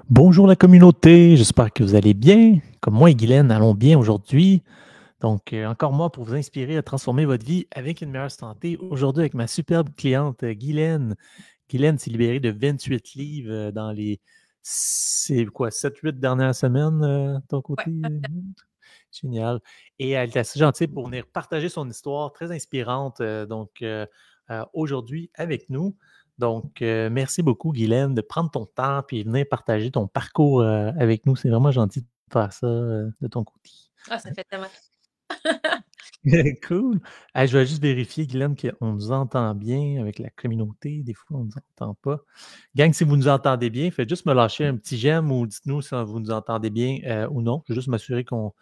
Bonjour la communauté, j'espère que vous allez bien. Comme moi et Guylaine, allons bien aujourd'hui. Donc, encore moi pour vous inspirer à transformer votre vie avec une meilleure santé. Aujourd'hui, avec ma superbe cliente Guylaine. Guylaine s'est libérée de 28 livres dans les, c'est quoi, 7-8 dernières semaines, de ton côté? Génial. Et elle est assez gentille pour venir partager son histoire, très inspirante, aujourd'hui avec nous. Donc, merci beaucoup, Guylaine, de prendre ton temps et venir partager ton parcours avec nous. C'est vraiment gentil de faire ça de ton côté. Ah, ça fait tellement. Cool. Hey, je vais juste vérifier, Guylaine, qu'on nous entend bien avec la communauté. Des fois, on ne nous entend pas. Gang, si vous nous entendez bien, faites juste me lâcher un petit j'aime ou dites-nous si vous nous entendez bien ou non. Je vais juste m'assurer qu'on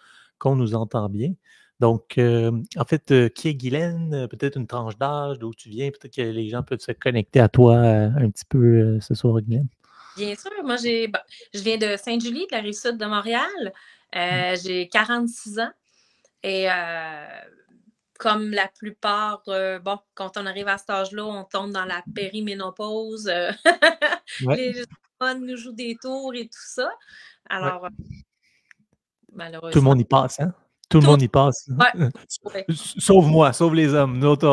nous entend bien. Donc, en fait, qui est Guylaine? Peut-être une tranche d'âge, d'où tu viens. Peut-être que les gens peuvent se connecter à toi un petit peu ce soir, Guylaine. Bien sûr, moi, je viens de Sainte-Julie, de la Rive-Sud de Montréal. J'ai 46 ans et comme la plupart, quand on arrive à cet âge-là, on tombe dans la périménopause. Ouais. Les hormones nous jouent des tours et tout ça. Alors, malheureusement. Tout le monde y passe, hein? Tout le monde y passe. Ouais. Sauf moi, sauf les hommes. Nous autres,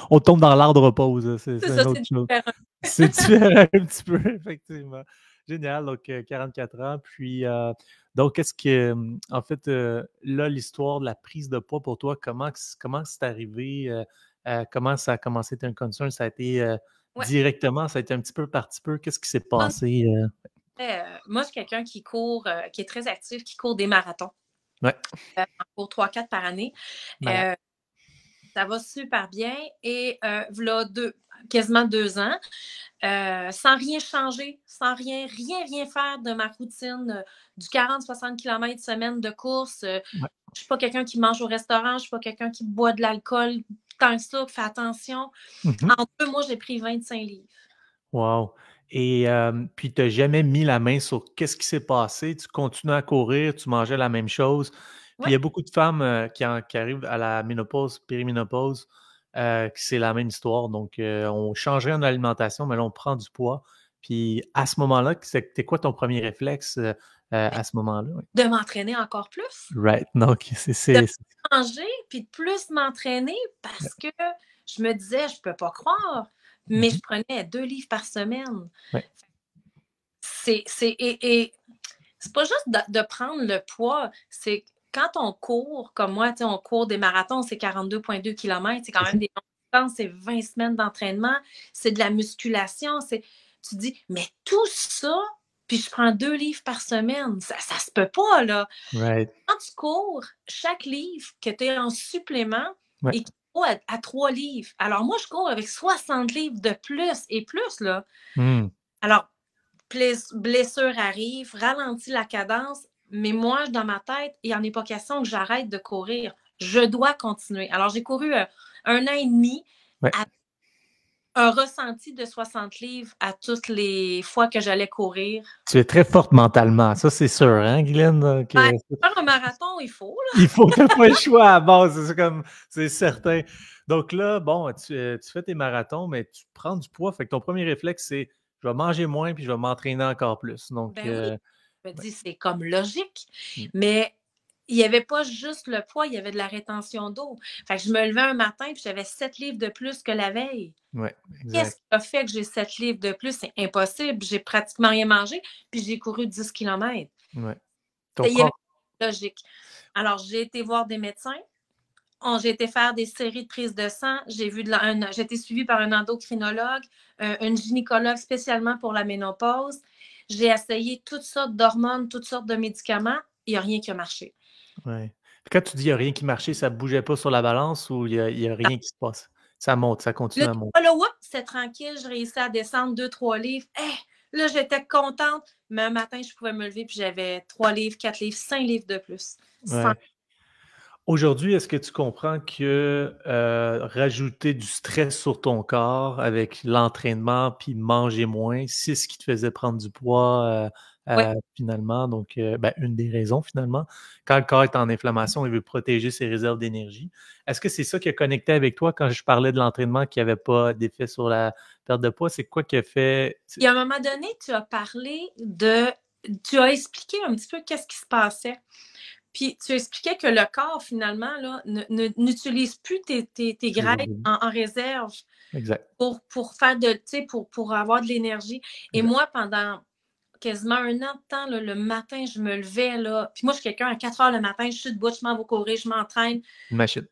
on tombe dans l'art de repose. C'est C'est une ça, autre c'est chose. différent. C'est différent un petit peu, effectivement. Génial. Donc, 44 ans. Puis, donc, qu'est-ce que, en fait, là, l'histoire de la prise de poids pour toi, comment c'est arrivé? Comment ça a commencé à être un concern? Ça a été directement, ça a été un petit peu par petit peu. Qu'est-ce qui s'est passé? Moi, je suis quelqu'un qui court, qui est très actif, qui court des marathons. Ouais. On court 3-4 par année. Ça va super bien. Et voilà quasiment 2 ans, sans rien changer, sans rien faire de ma routine du 40-60 km semaine de course. Je ne suis pas quelqu'un qui mange au restaurant, je ne suis pas quelqu'un qui boit de l'alcool tant que ça, qui fait attention. En 2 mois, j'ai pris 25 livres. Wow! Et puis, tu n'as jamais mis la main sur qu'est-ce qui s'est passé? Tu continues à courir, tu mangeais la même chose. Puis, il y a beaucoup de femmes qui arrivent à la ménopause, périménopause, que c'est la même histoire. Donc, on change rien en alimentation, mais là, on prend du poids. Puis, à ce moment-là, c'était quoi ton premier réflexe à ce moment-là? De m'entraîner encore plus. Right. Donc, De manger, puis de plus m'entraîner parce que je me disais, je peux pas croire, mais je prenais 2 livres par semaine. Ouais. C'est pas juste de prendre le poids, c'est quand on court, comme moi, on court des marathons, c'est 42,2 km, c'est quand même des longues distances, c'est 20 semaines d'entraînement, c'est de la musculation, tu te dis, mais tout ça, puis je prends 2 livres par semaine, ça se peut pas, là. Right. Quand tu cours, chaque livre que tu es en supplément équivaut à 3 livres. Alors moi, je cours avec 60 livres de plus et plus, là. Alors, blessure arrive, ralentit la cadence, mais moi, dans ma tête, il n'en est pas question que j'arrête de courir. Je dois continuer. Alors, j'ai couru 1 an et demi avec un ressenti de 60 livres à toutes les fois que j'allais courir. Tu es très forte mentalement, ça c'est sûr, hein, Guylaine? Faire un marathon, il faut, là. Il faut qu'il n'y ait pas le choix à la base, c'est certain. Donc là, bon, tu fais tes marathons, mais tu prends du poids. Fait que ton premier réflexe, c'est je vais manger moins puis je vais m'entraîner encore plus. Donc, Ben oui, je me dis, c'est comme logique. Mais il n'y avait pas juste le poids, il y avait de la rétention d'eau. Fait que je me levais un matin puis j'avais 7 livres de plus que la veille. Ouais, Qu'est-ce exact. qui a fait que j'ai 7 livres de plus? C'est impossible. J'ai pratiquement rien mangé, puis j'ai couru 10 km. Ouais. Il y avait une logique. Alors, j'ai été voir des médecins. J'ai été faire des séries de prises de sang. J'ai été suivie par un endocrinologue, une gynécologue spécialement pour la ménopause. J'ai essayé toutes sortes d'hormones, toutes sortes de médicaments. Il n'y a rien qui a marché. Ouais. Quand tu dis il n'y a rien qui marchait, ça ne bougeait pas sur la balance ou il n'y a rien qui se passe? Ça monte, ça continue à monter. Follow-up, c'était tranquille. Je réussis à descendre 2-3 livres. Là, j'étais contente. Mais un matin, je pouvais me lever puis j'avais 3 livres, 4 livres, 5 livres de plus. Ouais. Aujourd'hui, est-ce que tu comprends que rajouter du stress sur ton corps avec l'entraînement puis manger moins, c'est ce qui te faisait prendre du poids finalement. Donc, une des raisons, finalement. Quand le corps est en inflammation, il veut protéger ses réserves d'énergie. Est-ce que c'est ça qui a connecté avec toi quand je parlais de l'entraînement qui n'avait pas d'effet sur la perte de poids? C'est quoi qui a fait... Et à un moment donné, tu as parlé tu as expliqué un petit peu qu'est-ce qui se passait. Puis tu expliquais que le corps, finalement, là, n'utilise plus tes graisses en réserve. Exact. Pour faire pour avoir de l'énergie. Et moi, pendant quasiment 1 an de temps, là, le matin, je me levais, là. Puis moi, je suis quelqu'un à 4 heures le matin, je suis debout, je m'en vais courir, je m'entraîne. Une machine.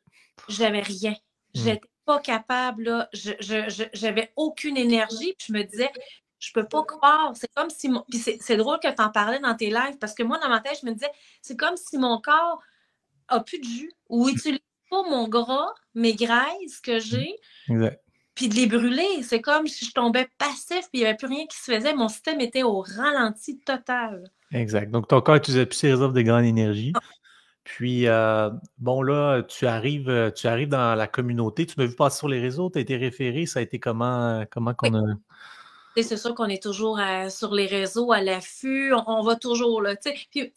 J'avais rien. J'étais pas capable, là. J'avais aucune énergie. Puis je me disais, je peux pas croire. C'est comme si Puis c'est drôle que tu en parlais dans tes lives, parce que moi, dans ma tête, je me disais, c'est comme si mon corps a plus de jus ou utilise pas mon gras, mes graisses que j'ai. Exact. Puis de les brûler, c'est comme si je tombais passif, puis il n'y avait plus rien qui se faisait. Mon système était au ralenti total. Exact. Donc, ton corps n'utilisait plus ses réserves de grande énergie. Puis, bon, là, tu arrives dans la communauté. Tu m'as vu passer sur les réseaux, tu as été référé. Ça a été comment qu'on a... C'est sûr qu'on est toujours sur les réseaux, à l'affût. On va toujours, là, tu sais. Puis,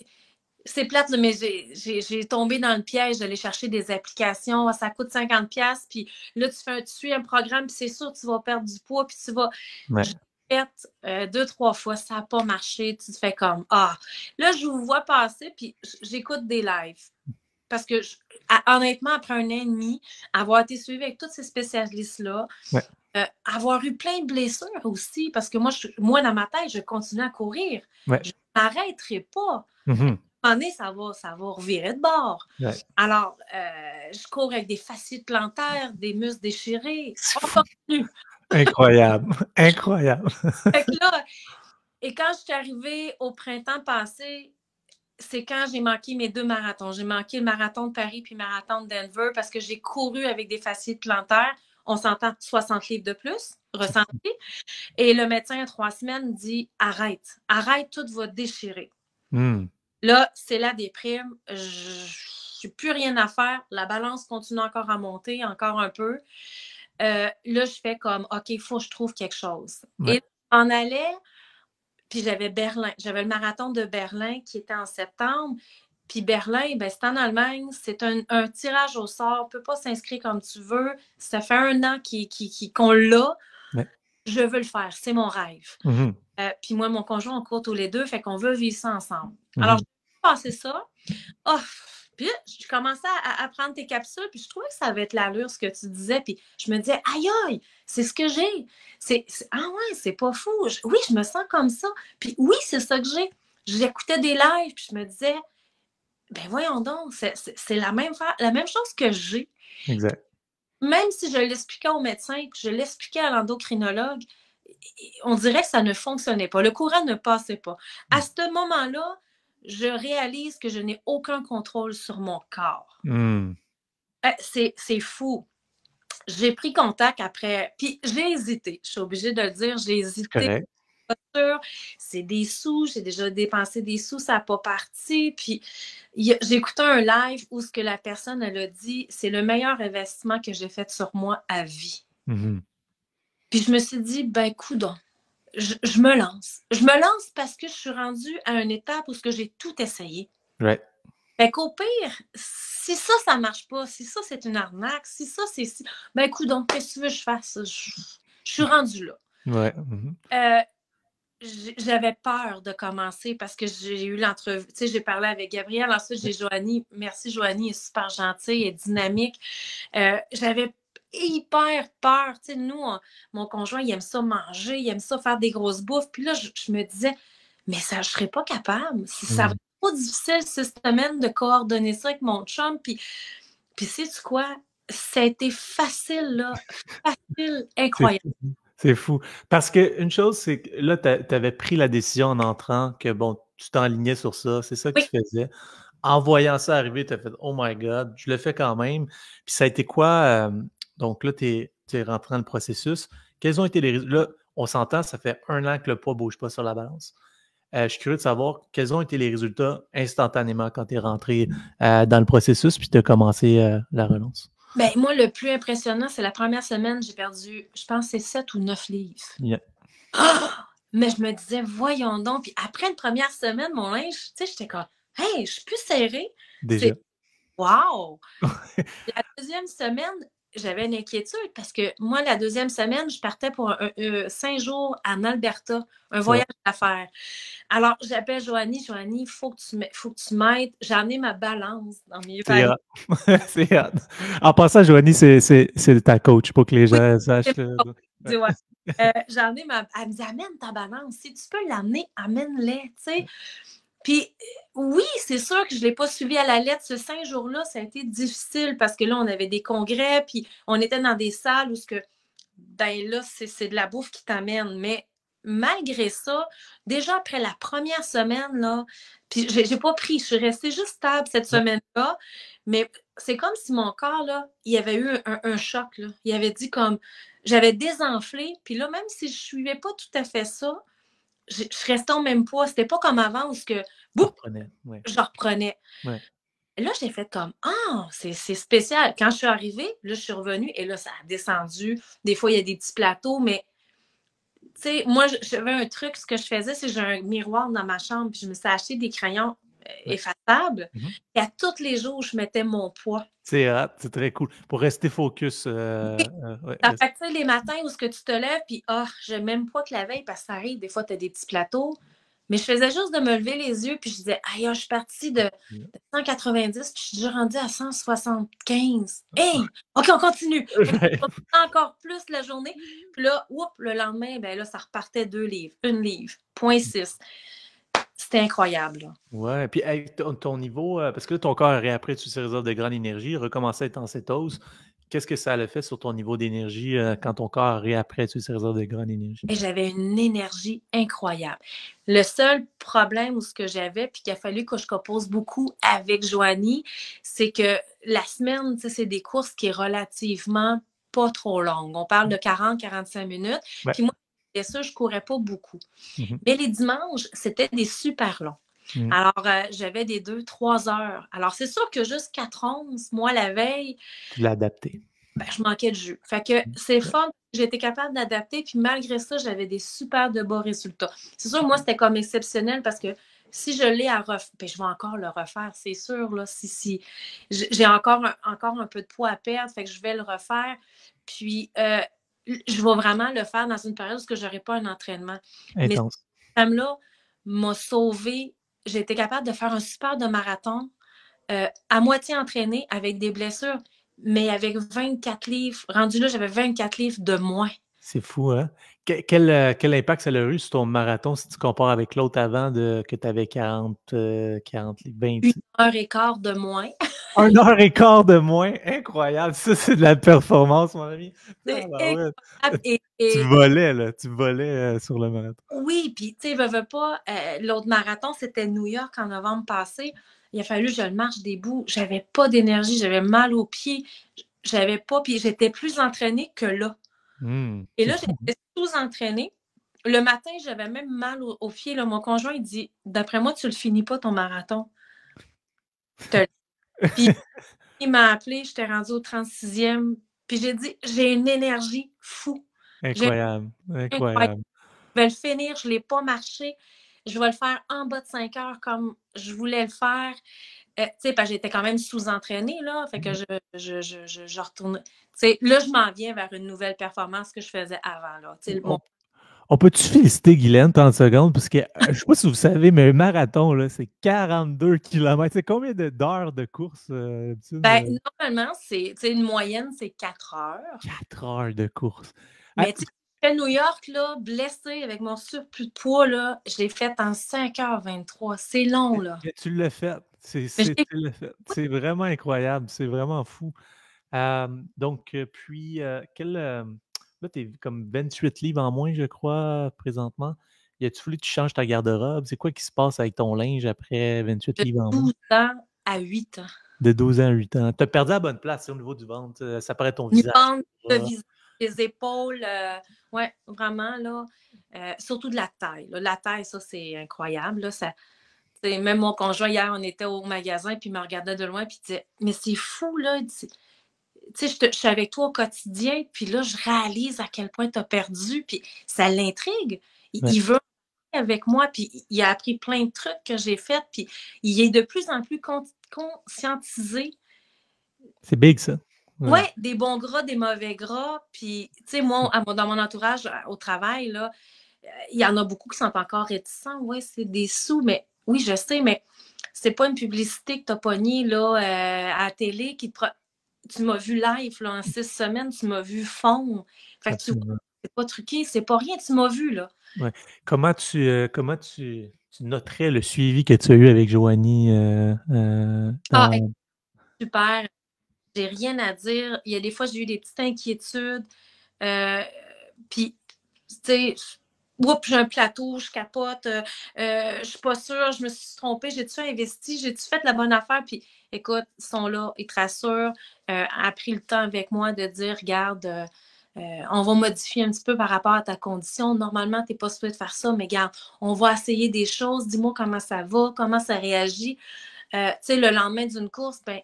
c'est plate, là, mais j'ai tombé dans le piège d'aller chercher des applications. Ça coûte 50$. Puis là, tu suis un programme, puis c'est sûr que tu vas perdre du poids, puis tu vas... Ouais. J'ai fait 2-3 fois, ça n'a pas marché. Tu te fais comme, ah! Là, je vous vois passer, puis j'écoute des lives. Parce que, honnêtement, après 1 an et demi, avoir été suivie avec tous ces spécialistes-là, avoir eu plein de blessures aussi, parce que moi dans ma tête, je continue à courir. Ouais. Je n'arrêterai pas. À un moment donné, ça va revirer de bord. Ouais. Alors, je cours avec des fasciites plantaires, des muscles déchirés. On continue. Incroyable. Incroyable. Fait que là, et quand je suis arrivée au printemps passé, c'est quand j'ai manqué mes 2 marathons. J'ai manqué le marathon de Paris puis le marathon de Denver parce que j'ai couru avec des fasciites plantaires. On s'entend 60 livres de plus, ressenti. Et le médecin, à 3 semaines, dit « Arrête, tout va déchirer. » Là, c'est la déprime. Je n'ai plus rien à faire. La balance continue encore à monter, encore un peu. Là, je fais comme, OK, il faut que je trouve quelque chose. Ouais. Et je m'en allais, puis j'avais Berlin. J'avais le marathon de Berlin qui était en septembre. Puis Berlin, ben, c'est en Allemagne. C'est un tirage au sort. Tu ne peux pas s'inscrire comme tu veux. Ça fait 1 an qu'on l'a. Ouais. Je veux le faire. C'est mon rêve. Puis moi, mon conjoint, on court tous les deux, fait qu'on veut vivre ça ensemble. Alors, j'ai passé ça. Oh, puis je commençais à prendre tes capsules, puis je trouvais que ça avait de l'allure, ce que tu disais. Puis je me disais, aïe, aïe, c'est ce que j'ai. Ah ouais, c'est pas fou. Oui, je me sens comme ça. Puis oui, c'est ça que j'ai. J'écoutais des lives, puis je me disais, ben voyons donc, c'est la même chose que j'ai. Exact. Même si je l'expliquais au médecin, que je l'expliquais à l'endocrinologue, on dirait que ça ne fonctionnait pas. Le courant ne passait pas. À ce moment-là, je réalise que je n'ai aucun contrôle sur mon corps. C'est fou. J'ai pris contact après, puis j'ai hésité. Je suis obligée de le dire, j'ai hésité. C'est des sous, j'ai déjà dépensé des sous, ça n'a pas parti. Puis j'ai écouté un live où ce que la personne, elle a dit, c'est le meilleur investissement que j'ai fait sur moi à vie. Puis je me suis dit, ben coudonc, je me lance. Je me lance parce que je suis rendue à une étape où j'ai tout essayé. Ouais. Fait qu'au pire, si ça ne marche pas, si ça, c'est une arnaque, si ça, c'est... Ben coudonc, qu'est-ce que tu veux que je fasse? Je suis rendue là. Ouais. J'avais peur de commencer parce que j'ai eu l'entrevue. Tu sais, j'ai parlé avec Gabrielle. Ensuite, j'ai Joanie. Merci, Joanie, elle est super gentille, elle est dynamique. J'avais hyper peur. Tu sais, nous, mon conjoint, il aime ça manger, il aime ça faire des grosses bouffes. Puis là, je me disais, mais ça, je ne serais pas capable. Ça va être trop difficile cette semaine de coordonner ça avec mon chum. Puis sais-tu quoi? Ça a été facile, là. Facile, incroyable. C'est fou. Parce qu'une chose, c'est que là, tu avais pris la décision en entrant que, bon, tu t'enlignais sur ça. C'est ça que tu faisais. En voyant ça arriver, tu as fait « Oh my God, je le fais quand même. » Puis ça a été quoi? Donc là, tu es rentré dans le processus. Quels ont été les résultats? Là, on s'entend, ça fait 1 an que le poids ne bouge pas sur la balance. Je suis curieux de savoir quels ont été les résultats instantanément quand tu es rentré dans le processus puis tu as commencé la relance. Ben, moi, le plus impressionnant, c'est la première semaine, j'ai perdu, je pense, c'est 7 ou 9 livres. Yeah. Ah! Mais je me disais, voyons donc. Puis après une première semaine, mon linge, tu sais, j'étais comme, hey, je suis plus serrée. Déjà. C'est wow! La deuxième semaine, j'avais une inquiétude parce que moi, la deuxième semaine, je partais pour 5 jours en Alberta, un voyage d'affaires. Alors, j'appelle Joanie. Joanie, faut que tu m'aides. J'ai amené ma balance dans mes valises. C'est hot. En passant, Joanie, c'est ta coach pour que les Oui, gens sachent. dis, ouais. J'ai amené Elle me dit, amène ta balance. Si tu peux l'amener, amène-les, tu sais. Puis, oui, c'est sûr que je ne l'ai pas suivi à la lettre. Ce 5 jours-là, ça a été difficile parce que là, on avait des congrès, puis on était dans des salles où ben là, c'est de la bouffe qui t'amène. Mais malgré ça, déjà après la première semaine, là, puis j'ai pas pris, je suis restée juste stable cette semaine-là, mais c'est comme si mon corps, là, il y avait eu un choc, là. Il avait dit comme, j'avais désenflé, puis là, même si je suivais pas tout à fait ça, je restais au même poids. C'était pas comme avant où je reprenais. Ouais. Là, j'ai fait comme, c'est spécial. Quand je suis arrivée, là, je suis revenue et là, ça a descendu. Des fois, il y a des petits plateaux, mais tu sais, moi, j'avais un truc, ce que je faisais, c'est que j'ai un miroir dans ma chambre, puis je me suis acheté des crayons effaçables. Et à tous les jours, je mettais mon poids. C'est très cool. Pour rester focus. Ça fait que les matins où tu te lèves, puis j'ai le même poids que la veille, parce que ça arrive, des fois, tu as des petits plateaux. Mais je faisais juste de me lever les yeux, puis je disais, aïe, je suis partie de 190, puis je suis déjà rendue à 175. Hey! OK, on continue. Encore plus la journée. Puis là, le lendemain, ben là, ça repartait 2 livres, 1 livre, 0,6. C'était incroyable. Là. Ouais, puis ton niveau, parce que là, ton corps a réappris toutes ses réserves de grande énergie, recommencé à être en cétose. Qu'est-ce que ça a fait sur ton niveau d'énergie quand ton corps a réappris toutes ses réserves de grande énergie? Et j'avais une énergie incroyable. Le seul problème ou ce que j'avais, puis qu'il a fallu que je compose beaucoup avec Joanie, c'est que la semaine, c'est des courses qui est relativement pas trop longue. On parle de 40-45 minutes. Ouais. Puis moi, bien sûr, je courais pas beaucoup. Mais les dimanches, c'était des super longs. Alors, j'avais des 2-3 heures. Alors, c'est sûr que juste 4-11, moi, la veille... Tu l'as adapté. Ben, je manquais de jus. Fait que c'est fun. J'ai été capable d'adapter. Puis malgré ça, j'avais des super de beaux résultats. C'est sûr, moi, c'était comme exceptionnel parce que si je l'ai à refaire, ben, je vais encore le refaire, c'est sûr. Là, si j'ai encore un peu de poids à perdre, fait que je vais le refaire. Puis, je vais vraiment le faire dans une période où je n'aurai pas un entraînement. Intense. Mais cette femme-là m'a sauvée. J'ai été capable de faire un super de marathon à moitié entraînée avec des blessures. Mais avec 24 livres, rendu là, j'avais 24 livres de moins. C'est fou, hein? Quel impact ça a eu sur ton marathon si tu compares avec l'autre avant que tu avais 40 livres, 20? 1h15 de moins. 1h15 de moins? Incroyable! Ça, c'est de la performance, mon ami. Tu volais, là. Tu volais sur le marathon. Oui, puis tu sais, veux pas, l'autre marathon, c'était New York en novembre passé. Il a fallu que je le marche des bouts. J'avais pas d'énergie, j'avais mal aux pieds. J'avais pas, puis j'étais plus entraînée que là. Et là, j'étais sous-entraînée. Le matin, j'avais même mal aux pieds. Là. Mon conjoint, il dit, d'après moi, tu le finis pas ton marathon. Puis, il m'a appelé, j'étais rendue au 36e. Puis j'ai dit, j'ai une énergie fou. Incroyable. Incroyable. Je vais le finir, je ne l'ai pas marché. Je vais le faire en bas de 5 heures comme je voulais le faire. Tu sais, parce que j'étais quand même sous-entraînée, là. Fait que je retourne. Tu sais, là, je m'en viens vers une nouvelle performance que je faisais avant, là. On peut-tu féliciter Guylaine 30 secondes? Parce que je ne sais pas si vous savez, mais un marathon, là, c'est 42 km. C'est combien d'heures de course? Normalement, c'est une moyenne, c'est 4 heures. 4 heures de course. Mais tu sais, New York, là, blessée avec mon surplus de poids, là, je l'ai fait en 5h23. C'est long, là. Mais tu l'as fait. C'est vraiment incroyable. C'est vraiment fou. Donc, puis, là, tu es comme 28 livres en moins, je crois, présentement. Y a-tu fallu que tu changes ta garde-robe? C'est quoi qui se passe avec ton linge après 28 livres en moins? De 12 ans à 8 ans. De 12 ans à 8 ans. Tu as perdu à la bonne place au niveau du ventre. Ça paraît ton visage. Le visage, les épaules. Oui, vraiment, là. Surtout de la taille. Là. La taille, ça, c'est incroyable. Là, même mon conjoint, hier, on était au magasin, puis il me regardait de loin, puis il disait, mais c'est fou, là. Tu sais, je suis avec toi au quotidien, puis là, je réalise à quel point tu as perdu, puis ça l'intrigue. Il veut avec moi, puis il a appris plein de trucs que j'ai fait, puis il est de plus en plus conscientisé. C'est big, ça. Ouais, des bons gras, des mauvais gras. Puis, tu sais, moi, dans mon entourage, au travail, là, il y en a beaucoup qui sont encore réticents. Ouais, c'est des sous, mais oui, je sais, mais c'est pas une publicité que tu as pognée là, à la télé qui te. Tu m'as vu live là, en 6 semaines, tu m'as vu fondre. Fait que c'est pas truqué, c'est pas rien, tu m'as vu, là. Ouais. Comment tu noterais le suivi que tu as eu avec Joanie Super. J'ai rien à dire. Il y a des fois, j'ai eu des petites inquiétudes. Puis, tu sais, oups, j'ai un plateau, je capote, je suis pas sûre, je me suis trompée, j'ai-tu investi, j'ai-tu fait la bonne affaire? Puis, écoute, ils sont là, ils te rassurent. A pris le temps avec moi de dire, regarde, on va modifier un petit peu par rapport à ta condition. Normalement, tu n'es pas supposé de faire ça, mais regarde, on va essayer des choses. Dis-moi comment ça va, comment ça réagit. Tu sais, le lendemain d'une course, ben,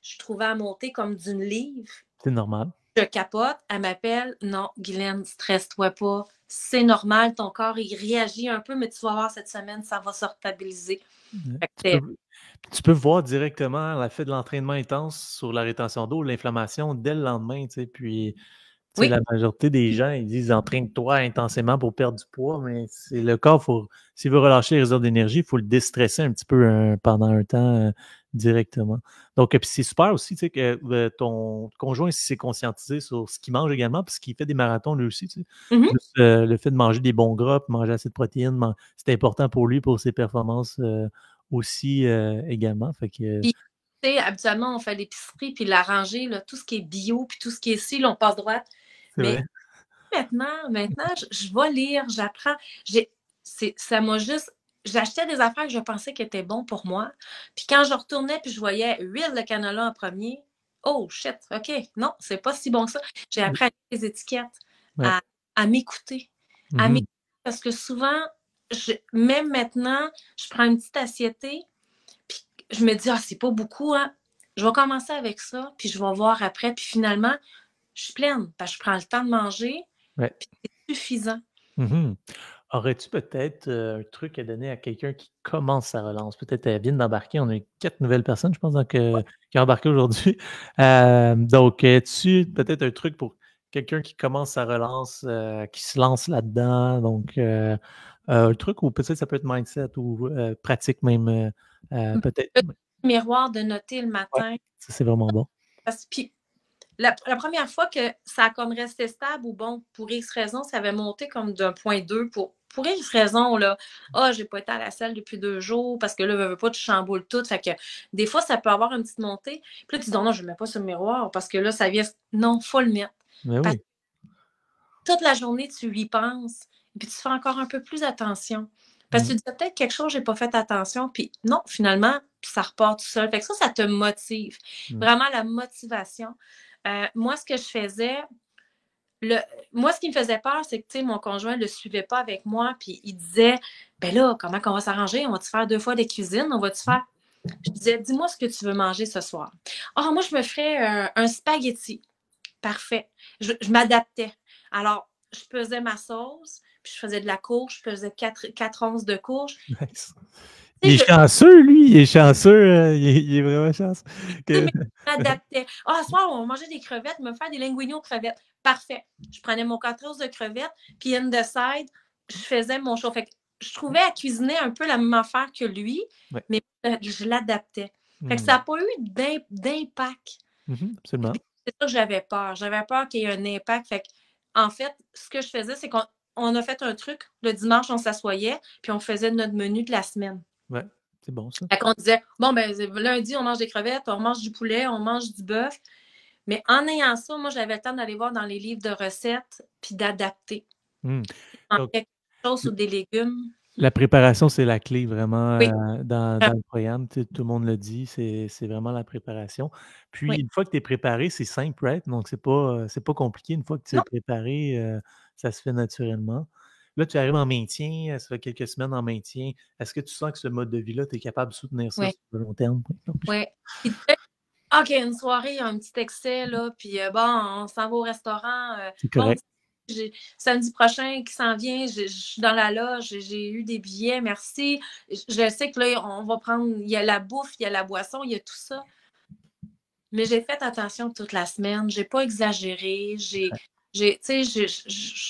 je trouvais à monter comme d'une livre. C'est normal. Je capote, elle m'appelle. Non, Guylaine, stresse-toi pas. C'est normal, ton corps, il réagit un peu, mais tu vas voir cette semaine, ça va se stabiliser. Tu peux voir directement l'effet de l'entraînement intense sur la rétention d'eau, l'inflammation dès le lendemain, tu sais, puis la majorité des gens, ils disent entraîne-toi intensément pour perdre du poids, mais c'est le corps, s'il veut relâcher les réserves d'énergie, il faut le déstresser un petit peu pendant un temps directement. Donc, puis c'est super aussi, tu sais, que ton conjoint s'est conscientisé sur ce qu'il mange également, parce qu'il fait des marathons lui aussi, tu sais. Juste, le fait de manger des bons gras, manger assez de protéines, c'est important pour lui, pour ses performances aussi également. Fait que, puis, tu sais, habituellement, on fait l'épicerie, puis la rangée, là, tout ce qui est bio, puis tout ce qui est ici, là, on passe droite. Mais maintenant, je vais lire, j'apprends. Ça m'a juste. J'achetais des affaires que je pensais qui étaient bons pour moi. Puis quand je retournais, puis je voyais huile de canola en premier, oh shit, OK, non, c'est pas si bon que ça. J'ai appris à lire les étiquettes, à m'écouter. Parce que souvent, même maintenant, je prends une petite assiettée, puis je me dis, ah, c'est pas beaucoup, hein. Je vais commencer avec ça, puis je vais voir après. Puis finalement, je suis pleine, parce que je prends le temps de manger, puis c'est suffisant. Aurais-tu peut-être un truc à donner à quelqu'un qui commence sa relance? Peut-être elle vient d'embarquer. On a eu 4 nouvelles personnes, je pense, qui ont embarqué aujourd'hui. Donc, as-tu peut-être un truc pour quelqu'un qui commence sa relance, qui se lance là-dedans? Donc, un truc ou peut-être ça peut être mindset ou pratique même, peut-être. Le miroir de noter le matin. Ça, c'est vraiment bon. Puis, la première fois que ça a comme resté stable, ou bon, pour X raison, ça avait monté comme d'un point 2 pour X raison, là, j'ai pas été à la salle depuis 2 jours parce que là, je veux pas, tu chamboules tout. Fait que des fois, ça peut avoir une petite montée. Puis là, tu dis, non, je le mets pas sur le miroir parce que là, ça vient. Non, faut le mettre. Oui. Toute la journée, tu y penses, puis tu fais encore un peu plus attention. Parce que tu dis peut-être quelque chose, j'ai pas fait attention, puis non, finalement, ça repart tout seul. Fait que ça te motive. Vraiment, la motivation. Moi, ce que je faisais, moi, ce qui me faisait peur, c'est que, tu sais, mon conjoint ne le suivait pas avec moi, puis il disait, ben là, comment qu'on va s'arranger? On va-tu faire 2 fois de cuisine? On va-tu faire... Je disais, dis-moi ce que tu veux manger ce soir. Moi, je me ferais un spaghetti. Parfait. Je m'adaptais. Alors, je pesais ma sauce, puis je faisais de la courge, je faisais 4 onces de courge. Nice. Il est chanceux, lui. Il est chanceux. Il est vraiment chanceux. Je m'adaptais. Ce soir, on va manger des crevettes, me faire des linguini aux crevettes. Parfait. Je prenais mon 4 onces de crevettes, puis in the side, je faisais mon chaud. Fait que je trouvais à cuisiner un peu la même affaire que lui, mais je l'adaptais. Fait que ça n'a pas eu d'impact. Absolument. C'est ça que j'avais peur. J'avais peur qu'il y ait un impact. Fait que, en fait, ce que je faisais, c'est qu'on a fait un truc. Le dimanche, on s'assoyait, puis on faisait notre menu de la semaine. Ouais, c'est bon ça. Fait qu'on disait, bon, ben, lundi, on mange des crevettes, on mange du poulet, on mange du bœuf. Mais en ayant ça, moi, j'avais le temps d'aller voir dans les livres de recettes, puis d'adapter. En quelque chose ou des légumes. La préparation, c'est la clé vraiment dans le programme. Tout le monde le dit, c'est vraiment la préparation. Puis, une fois que tu es préparé, c'est simple, right? Donc, c'est pas compliqué. Une fois que tu es préparé, ça se fait naturellement. Là, tu arrives en maintien, ça fait quelques semaines en maintien. Est-ce que tu sens que ce mode de vie-là, tu es capable de soutenir ça sur le long terme? Oui. OK, une soirée, il y a un petit excès, là, puis bon, on s'en va au restaurant. C'est correct. samedi prochain qui s'en vient, je suis dans la loge, j'ai eu des billets, merci. Je sais que là, on va prendre, il y a la bouffe, il y a la boisson, il y a tout ça. Mais j'ai fait attention toute la semaine. J'ai pas exagéré. Je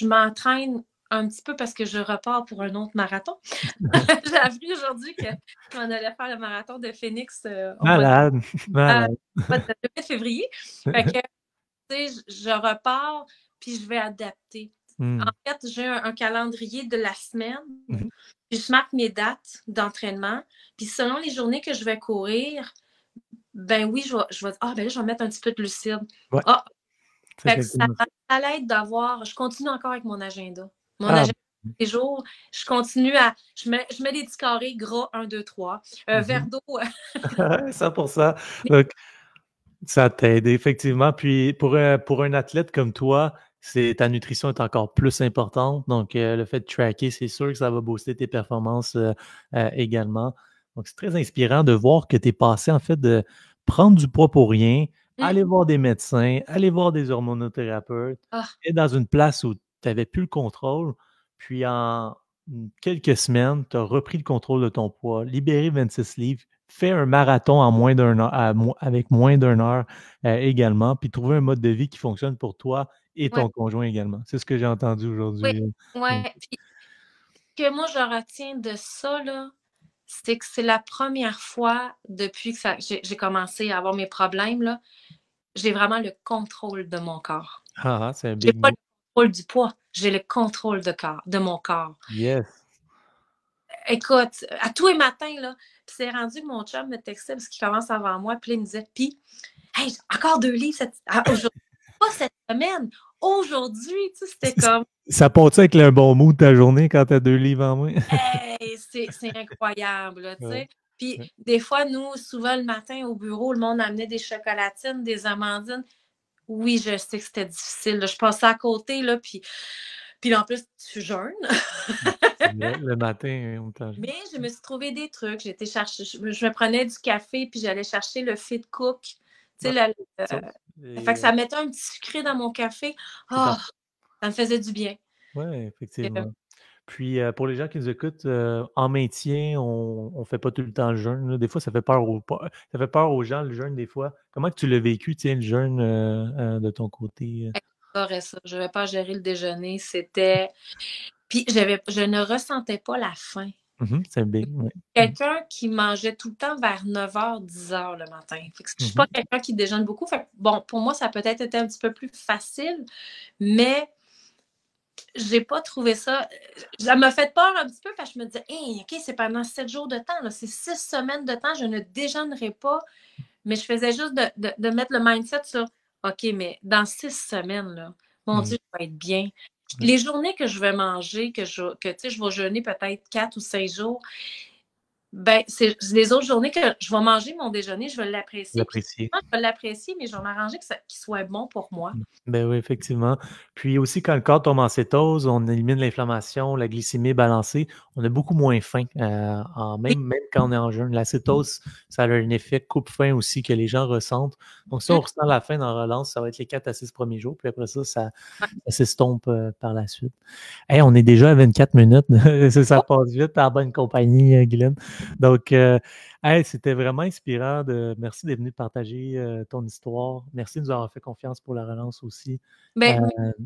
m'entraîne un petit peu parce que je repars pour un autre marathon. J'ai appris aujourd'hui que je m'en allais faire le marathon de Phoenix au mois de février. Fait que, je repars, puis je vais adapter. En fait, j'ai un calendrier de la semaine, puis je marque mes dates d'entraînement, puis selon les journées que je vais courir, ben oui, je vais ben là, je vais mettre un petit peu de lucide. Ouais. Fait que ça l'aide d'avoir, je continue encore avec mon agenda. Mon agenda des jours, je continue à, je mets des petits carrés gras, 1, 2, 3, verre d'eau. 100%. Donc, ça t'aide, effectivement. Puis, pour un athlète comme toi, ta nutrition est encore plus importante. Donc, le fait de tracker, c'est sûr que ça va booster tes performances également. Donc, c'est très inspirant de voir que tu es passé, en fait, de prendre du poids pour rien, aller voir des médecins, aller voir des hormonothérapeutes, et dans une place où tu n'avais plus le contrôle. Puis, en quelques semaines, tu as repris le contrôle de ton poids, libéré 26 livres, fait un marathon en moins d'une heure, avec moins d'une heure également, puis trouver un mode de vie qui fonctionne pour toi et ton conjoint également. C'est ce que j'ai entendu aujourd'hui. Oui. Puis, ce que moi, je retiens de ça, là, c'est que c'est la première fois depuis que j'ai commencé à avoir mes problèmes, là, j'ai vraiment le contrôle de mon corps. C'est un big J'ai pas le contrôle du poids, j'ai le contrôle de mon corps. Yes. Écoute, à tous les matins, là, puis c'est rendu que mon chum me textait parce qu'il commence avant moi, puis il me disait, puis, hey, encore 2 livres aujourd'hui, pas cette semaine, aujourd'hui, tu sais, c'était comme... Ça part-tu avec le bon mood de ta journée quand t'as 2 livres en moins? Hey, c'est incroyable, là, tu sais. Puis des fois, nous, souvent le matin au bureau, le monde amenait des chocolatines, des amandines. Oui, je sais que c'était difficile. Là. Je passais à côté, là, puis en plus, tu jeûnes. Le matin, on t'en... Mais je me suis trouvé des trucs. J'étais chercher, je me prenais du café, puis j'allais chercher le Fit Cook. Tu sais, fait que ça mettait un petit sucré dans mon café. Ça me faisait du bien. Oui, effectivement. Puis, pour les gens qui nous écoutent, en maintien, on ne fait pas tout le temps le jeûne. Là. Des fois, ça fait peur aux gens, le jeûne, des fois. Comment tu l'as vécu, tiens, le jeûne de ton côté? Ça. Je n'avais pas géré le déjeuner. C'était... Puis, je ne ressentais pas la faim. C'est big, oui. Quelqu'un qui mangeait tout le temps vers 9h, 10h le matin. Fait que je ne suis pas quelqu'un qui déjeune beaucoup. Fait que, bon, pour moi, ça a peut-être été un petit peu plus facile, mais j'ai pas trouvé ça. Ça m'a fait peur un petit peu parce que je me disais, hey, OK, c'est pendant 7 jours de temps, là, c'est 6 semaines de temps, je ne déjeunerai pas. Mais je faisais juste de mettre le mindset sur OK, mais dans 6 semaines, là, mon Dieu, je vais être bien. Les journées que je vais manger, que je vais jeûner peut-être 4 ou 5 jours, ben, c'est les autres journées que je vais manger mon déjeuner, je vais l'apprécier. Je vais l'apprécier, mais je vais m'arranger qu'il soit bon pour moi. Ben oui, effectivement. Puis aussi, quand le corps tombe en cétose, on élimine l'inflammation, la glycémie est balancée, on a beaucoup moins faim, même quand on est en jeûne. La cétose, ça a un effet coupe-faim aussi que les gens ressentent. Donc, si on ressent la faim dans la relance, ça va être les 4 à 6 premiers jours, puis après ça s'estompe par la suite. Hey, on est déjà à 24 minutes. Ça passe vite par bonne compagnie, Guylaine. Donc, c'était vraiment inspirant. Merci d'être venu partager ton histoire. Merci de nous avoir fait confiance pour la relance aussi. Merci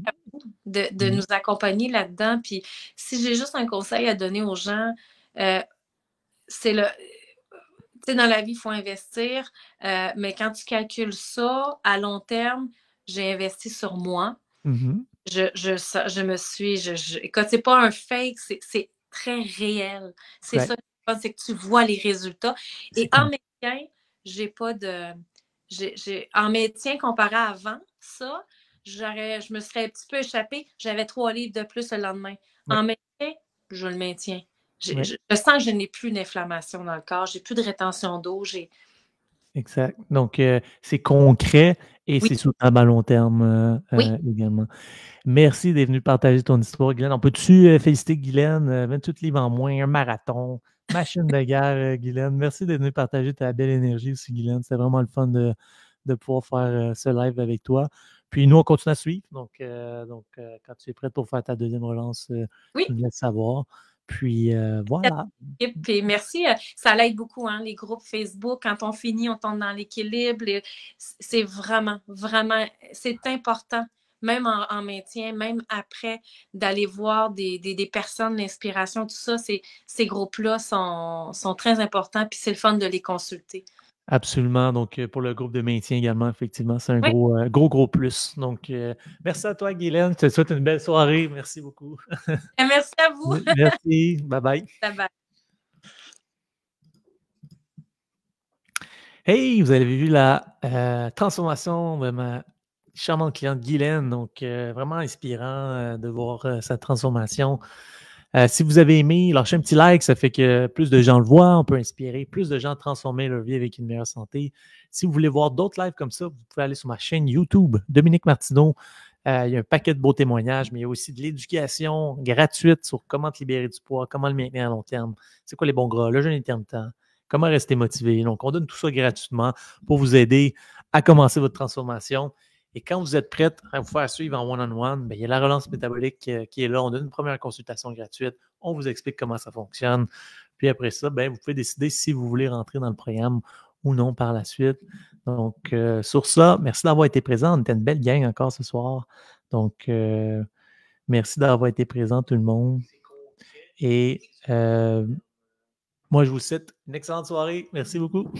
à vous de nous accompagner là-dedans. Puis, si j'ai juste un conseil à donner aux gens, c'est le... Tu sais, dans la vie, il faut investir, mais quand tu calcules ça, à long terme, j'ai investi sur moi. Je me suis... Écoute, c'est pas un fake, c'est très réel. C'est ça, c'est que tu vois les résultats. Et en maintien, j'ai pas de... En maintien, comparé à avant, ça, je me serais un petit peu échappée. J'avais 3 livres de plus le lendemain. En maintien, je le maintiens. Je sens que je n'ai plus d'inflammation dans le corps. J'ai plus de rétention d'eau. Exact. Donc, c'est concret et c'est soutenable à long terme également. Merci d'être venu partager ton histoire, Guylaine. On peut-tu féliciter Guylaine? 28 livres en moins, un marathon, machine de guerre, Guylaine. Merci d'être venu partager ta belle énergie aussi, Guylaine. C'est vraiment le fun de pouvoir faire ce live avec toi. Puis nous, on continue à suivre. Donc, quand tu es prête pour faire ta deuxième relance, tu me laisses savoir. Puis voilà. Et merci, ça l'aide beaucoup, hein, les groupes Facebook. Quand on finit, on tombe dans l'équilibre. C'est vraiment, vraiment, c'est important, même en maintien, même après, d'aller voir des personnes d'inspiration, tout ça. Ces groupes-là sont très importants, puis c'est le fun de les consulter. Absolument. Donc, pour le groupe de maintien également, effectivement, c'est un gros plus. Donc, merci à toi, Guylaine. Je te souhaite une belle soirée. Merci beaucoup. Merci à vous. Merci. Bye-bye. Bye-bye. Hey, vous avez vu la transformation de ma charmante cliente Guylaine. Donc, vraiment inspirant de voir sa transformation. Si vous avez aimé, lâchez un petit like, ça fait que plus de gens le voient, on peut inspirer plus de gens à transformer leur vie avec une meilleure santé. Si vous voulez voir d'autres lives comme ça, vous pouvez aller sur ma chaîne YouTube, Dominique Martineau. Il y a un paquet de beaux témoignages, mais il y a aussi de l'éducation gratuite sur comment te libérer du poids, comment le maintenir à long terme, c'est quoi les bons gras, le jeûne intermittent, comment rester motivé. Donc, on donne tout ça gratuitement pour vous aider à commencer votre transformation. Et quand vous êtes prête à vous faire suivre en one-on-one, il y a la relance métabolique qui est là. On donne une première consultation gratuite. On vous explique comment ça fonctionne. Puis après ça, vous pouvez décider si vous voulez rentrer dans le programme ou non par la suite. Donc, sur ça, merci d'avoir été présent. On était une belle gang encore ce soir. Donc, merci d'avoir été présent tout le monde. Et moi, je vous souhaite une excellente soirée. Merci beaucoup.